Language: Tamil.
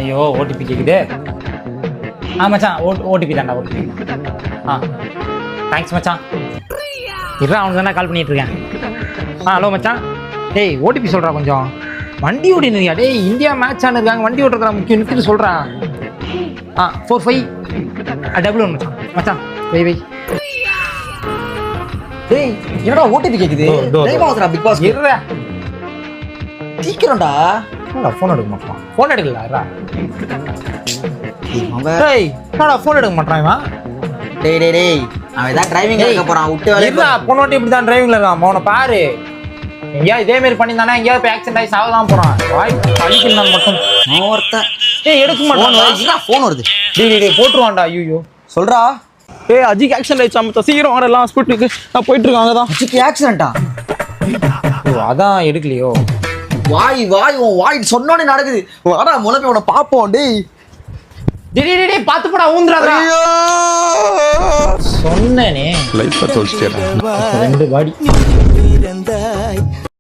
ஐயோ ஓடிபி கேக்குது. மச்சான் ஓடிபி தான்டா ஓடிபி. தேங்க்ஸ் மச்சான். இருடா அவனுக்கு தானே கால் பண்ணிட்டு இருக்கேன். ஹலோ மச்சான். டேய் ஓடிபி சொல்கிறா கொஞ்சம். வண்டி ஓடினுறியா? டேய் இந்தியா மேட்ச் ஆனிருக்காங்க, வண்டி ஓட்டுறதா முக்கியம், நிறுத்திட்டு சொல்கிறா. 45 மச்சான். மச்சான் வை. டேய் என்னடா ஓடிபி கேக்குது? டைம் ஆகுதுடா பிக் பாஸ். இருடா சீக்கிரம்டா. ஃபோன் எடுக்க மாட்டான். ஃபோன் எடுக்கலடா. டேய் என்னடா ஃபோன் எடுக்க மாட்டான் இவன்? டேய் அவன் ஏதா டிரைவிங் எடுக்க போறான். விட்டு இல்ல பொண்ணோட்டி இப்படி தான் டிரைவிங்ல இருக்கான். அவனை பாரு. எங்கயா இதே மாதிரி பண்ணியிருந்தானே எங்கேயாவது போய் ஆக்சிடென்ட் ஆகி சாவதான் போறான். வாய் அழிக்கலாம் மட்டும் ஒருத்தன். டேய் எடுக்க மாட்டான். ஃபோன் வருது. டேய் போட்டுருவான்டா. ஐயோ சொல்றா. ஏய் அஜிக்கு ஆக்சிடென்ட் ஆயிடுச்சு மச்சான். சீக்கிரம் வர எல்லாம் ஹாஸ்பிட்டலுக்கு. நான் போயிட்டு இருக்கேன். அங்கதான் அஜிக்கு ஆக்சிடென்ட்டா? அதான் எடுக்கலையோ. உன் வாய் சொன்னோனே நடக்குது. வாடா முளப்பி உன பாப்போம். டேய் டேய் பாத்து போடா ஊந்துறாதடா. சொன்னேனே லைஃப் தொலைச்சிட்டேன். 2 பாடி